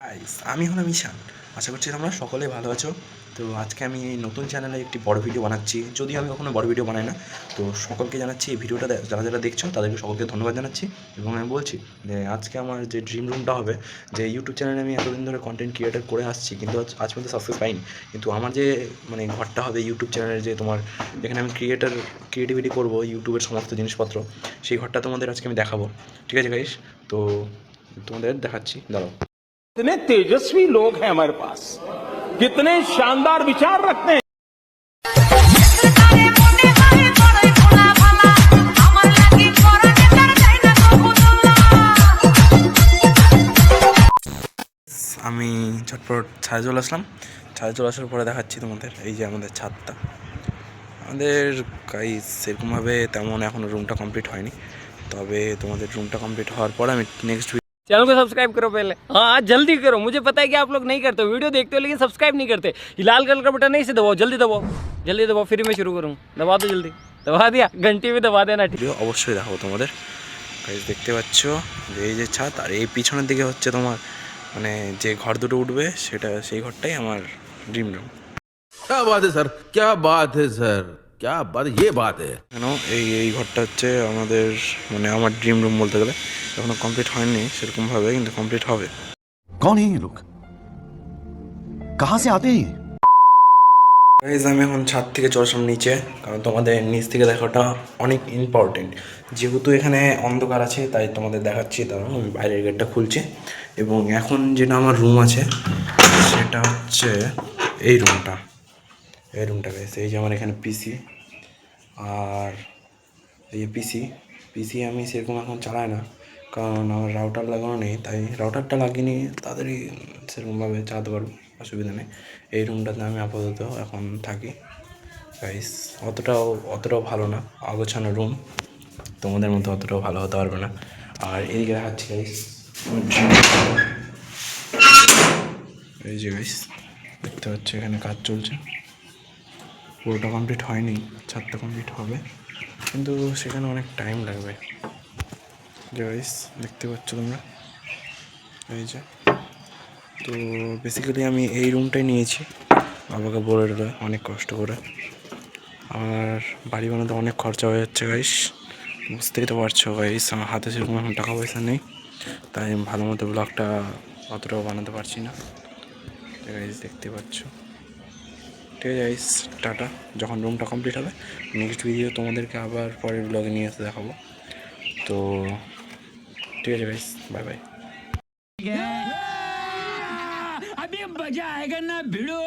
Guys আমি হলাম ঈশান। আশা করছি তোমরা সকলে ভালো আছো। তো আজকে আমি এই নতুন চ্যানেলে একটি বড় ভিডিও বানাচ্ছি, যদিও আমি কখনো বড় ভিডিও বানাই না। তো সকলকে জানাচ্ছি এই ভিডিওটা যারা যারা দেখছো তাদেরকে সকলকে ধন্যবাদ জানাচ্ছি। এবং আমি বলছি যে আজকে আমার যে ড্রিম রুমটা হবে, যে ইউটিউব চ্যানেলে আমি এতদিন ধরে কন্টেন্ট ক্রিয়েটার করে আসছি, কিন্তু আজ পর্যন্ত সাকসেস পাইনি। কিন্তু আমার যে মানে ঘরটা হবে ইউটিউব চ্যানেলের, যে তোমার যেখানে আমি ক্রিয়েটিভিটি করবো ইউটিউবের সমস্ত জিনিসপত্র, সেই ঘরটা তোমাদের আজকে আমি দেখাবো। ঠিক আছে গাইস? তো তোমাদের দেখাচ্ছি, দাঁড়াও। कितने तेजस्वी लोग हैं हमारे पास, कितने शानदार विचार रखते हैं। আমি ঝটপট ছাদে চলে আসলাম। ছাদে চলে আসার পরে দেখাচ্ছি তোমাদের, এই যে আমাদের ছাদটা। আমাদের গাইস সেরকমভাবে তেমন এখনও রুমটা কমপ্লিট হয়নি, তবে তোমাদের রুমটা কমপ্লিট হওয়ার পর আমি নেক্সট चैनल को सब्सक्राइब करो पहले। हाँ जल्दी करो, मुझे पता है कि आप लोग नहीं करते हो, वीडियो देखते हो लेकिन सब्सक्राइब नहीं करते। ये लाल कलर का बटन नहीं से दबाओ, जल्दी दबाओ, जल्दी दबाओ, फिर मैं शुरू करूँ। दबा दो जल्दी, दबा दिया, घंटी भी दबा देना। ठीक ভিডিও অবশ্যই দেখাবো তোমাদের। গাইস দেখতে পাচ্ছ যে এই যে ছাদ, আর এই পিছনের দিকে হচ্ছে তোমার মানে যে ঘর দুটো উঠবে, সেই ঘরটাই আমার ড্রিম রুম। क्या बात है सर, क्या बात है सर, क्या बात, ये बात है। কেন এই ঘরটা হচ্ছে আমাদের মানে আমার ড্রিম রুম বলতে গেলে। এখনো কমপ্লিট হয়নি সেরকমভাবে, কিন্তু কমপ্লিট হবে। कौन है ये लोग, कहाँ से आते हैं ये? গাইজ আমি এখন ছাদ থেকে চলে আসলাম নিচে, কারণ তোমাদের নিচ থেকে দেখাটা অনেক ইম্পর্টেন্ট। যেহেতু এখানে অন্ধকার আছে তাই তোমাদের দেখাচ্ছি। দাঁড়াও আমি বাইরের গেটটা খুলছি। এবং এখন যেটা আমার রুম আছে সেটা হচ্ছে এই রুমটা গাইজ। এই যে আমার এখানে পিসি, আর এই পিসি আমি সেরকম এখন চালাই না, কারণ আমার রাউটার লাগানো নেই, তাই রাউটারটা লাগিয়ে তাড়াতাড়ি সেরকমভাবে চালাতে পারবো, অসুবিধা নেই। এই রুমটাতে আমি আপাতত এখন থাকি গাইস। অতটাও ভালো না, অগোছানো রুম, তোমাদের মতো অতটাও ভালো হতে পারবে না। আর এদিকে দেখাচ্ছি গাইস, এই যে গাইস দেখতে পাচ্ছি এখানে কাজ চলছে, পুরোটা কমপ্লিট হয়নি, ছাদটা কমপ্লিট হবে, কিন্তু সেখানে অনেক টাইম লাগবে। যে গাইস দেখতে পাচ্ছ তোমরা, এই যে। তো বেসিক্যালি আমি এই রুমটাই নিয়েছি বাবাকে বলে অনেক কষ্ট করে। আর বাড়ি বানাতে অনেক খরচা হয়ে যাচ্ছে গাইস, বুঝতেই তো পারছো গাইস। আমার হাতে সেরকম এখন টাকা পয়সা নেই, তাই আমি ভালো মতো ব্লগটা অতটাও বানাতে পারছি না। গাইস দেখতে পাচ্ছ। ঠিক আছে গাইস, টাটা। যখন রুমটা কমপ্লিট হবে নেক্সট ভিডিও তোমাদেরকে আবার পরের ব্লগে নিয়ে এসে দেখাবো। তো ঠিক আছে গাইস, বাই বাই। है, अभी मजा आएगा ना भिड़ो।